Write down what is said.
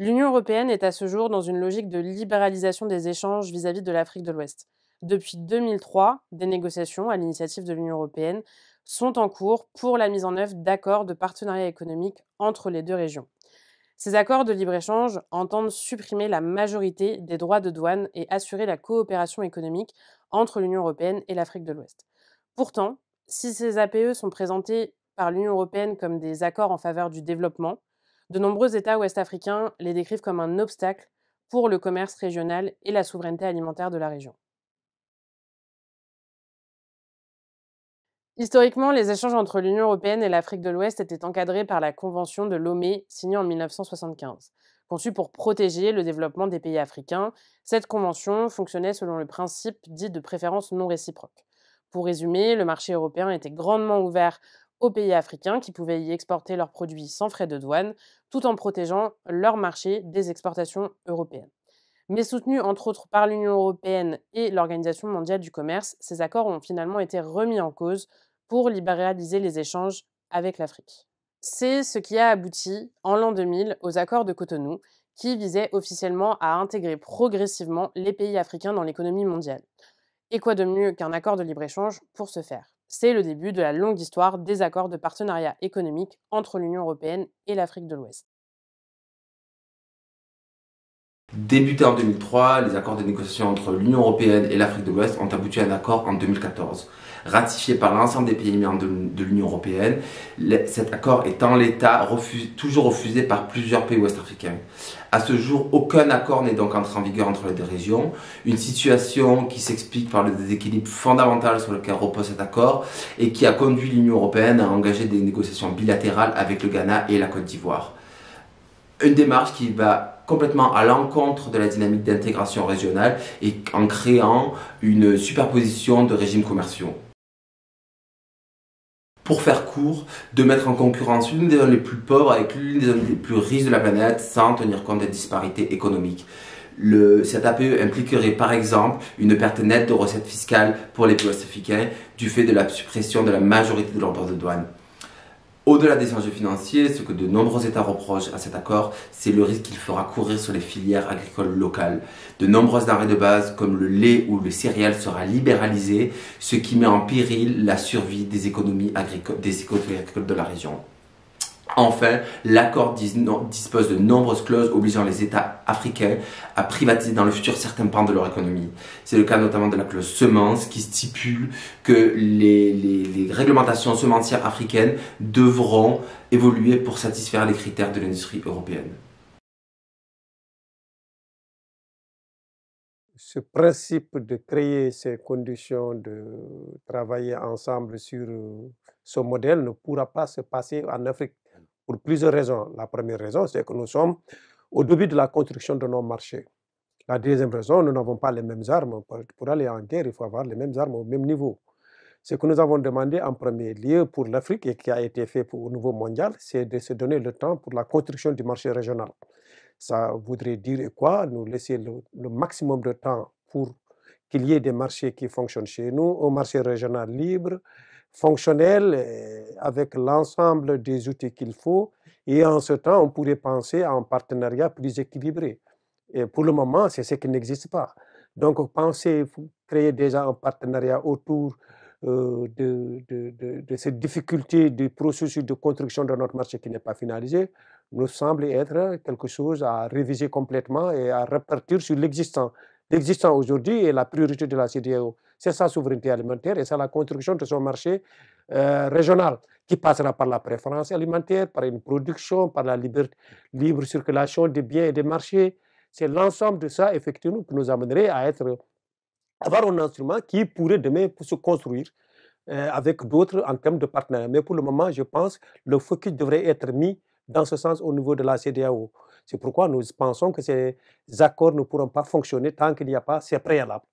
L'Union européenne est à ce jour dans une logique de libéralisation des échanges vis-à-vis de l'Afrique de l'Ouest. Depuis 2003, des négociations à l'initiative de l'Union européenne sont en cours pour la mise en œuvre d'accords de partenariat économique entre les deux régions. Ces accords de libre-échange entendent supprimer la majorité des droits de douane et assurer la coopération économique entre l'Union européenne et l'Afrique de l'Ouest. Pourtant, si ces APE sont présentés par l'Union européenne comme des accords en faveur du développement, de nombreux États ouest-africains les décrivent comme un obstacle pour le commerce régional et la souveraineté alimentaire de la région. Historiquement, les échanges entre l'Union européenne et l'Afrique de l'Ouest étaient encadrés par la Convention de Lomé, signée en 1975. Conçue pour protéger le développement des pays africains, cette convention fonctionnait selon le principe dit de préférence non réciproque. Pour résumer, le marché européen était grandement ouvert aux pays africains qui pouvaient y exporter leurs produits sans frais de douane, tout en protégeant leur marché des exportations européennes. Mais soutenus entre autres par l'Union européenne et l'Organisation mondiale du commerce, ces accords ont finalement été remis en cause pour libéraliser les échanges avec l'Afrique. C'est ce qui a abouti, en l'an 2000, aux accords de Cotonou, qui visaient officiellement à intégrer progressivement les pays africains dans l'économie mondiale. Et quoi de mieux qu'un accord de libre-échange pour ce faire? C'est le début de la longue histoire des accords de partenariat économique entre l'Union européenne et l'Afrique de l'Ouest. Débuté en 2003, les accords de négociation entre l'Union européenne et l'Afrique de l'Ouest ont abouti à un accord en 2014. Ratifié par l'ensemble des pays membres de l'Union européenne, cet accord est en l'état toujours refusé par plusieurs pays ouest-africains. À ce jour, aucun accord n'est donc entré en vigueur entre les deux régions, une situation qui s'explique par le déséquilibre fondamental sur lequel repose cet accord et qui a conduit l'Union européenne à engager des négociations bilatérales avec le Ghana et la Côte d'Ivoire. Une démarche qui va complètement à l'encontre de la dynamique d'intégration régionale et en créant une superposition de régimes commerciaux. Pour faire court, de mettre en concurrence l'une des zones les plus pauvres avec l'une des zones les plus riches de la planète sans tenir compte des disparités économiques. Cet APE impliquerait par exemple une perte nette de recettes fiscales pour les pays ouest-africains du fait de la suppression de la majorité de leurs droits de douane. Au-delà des enjeux financiers, ce que de nombreux États reprochent à cet accord, c'est le risque qu'il fera courir sur les filières agricoles locales. De nombreuses denrées de base comme le lait ou le céréales sera libéralisé, ce qui met en péril la survie des économies agricoles de la région. Enfin, l'accord dispose de nombreuses clauses obligeant les États africains à privatiser dans le futur certains pans de leur économie. C'est le cas notamment de la clause semences qui stipule que les réglementations semencières africaines devront évoluer pour satisfaire les critères de l'industrie européenne. Ce principe de créer ces conditions de travailler ensemble sur ce modèle ne pourra pas se passer en Afrique pour plusieurs raisons. La première raison, c'est que nous sommes au début de la construction de nos marchés. La deuxième raison, nous n'avons pas les mêmes armes. Pour aller en guerre, il faut avoir les mêmes armes au même niveau. Ce que nous avons demandé en premier lieu pour l'Afrique et qui a été fait au niveau mondial, c'est de se donner le temps pour la construction du marché régional. Ça voudrait dire quoi? Nous laisser le maximum de temps pour qu'il y ait des marchés qui fonctionnent chez nous, un marché régional libre, fonctionnel, avec l'ensemble des outils qu'il faut. Et en ce temps, on pourrait penser à un partenariat plus équilibré. Et pour le moment, c'est ce qui n'existe pas. Donc, penser, créer déjà un partenariat autour de cette difficulté du processus de construction de notre marché qui n'est pas finalisé, nous semble être quelque chose à réviser complètement et à repartir sur l'existant. L'existant aujourd'hui est la priorité de la CEDEAO. C'est sa souveraineté alimentaire et c'est la construction de son marché régional qui passera par la préférence alimentaire, par une production, par la libre circulation des biens et des marchés. C'est l'ensemble de ça, effectivement, qui nous amènerait à avoir un instrument qui pourrait demain se construire avec d'autres en termes de partenariat. Mais pour le moment, je pense que le focus devrait être mis dans ce sens au niveau de la CEDEAO. C'est pourquoi nous pensons que ces accords ne pourront pas fonctionner tant qu'il n'y a pas ces préalables.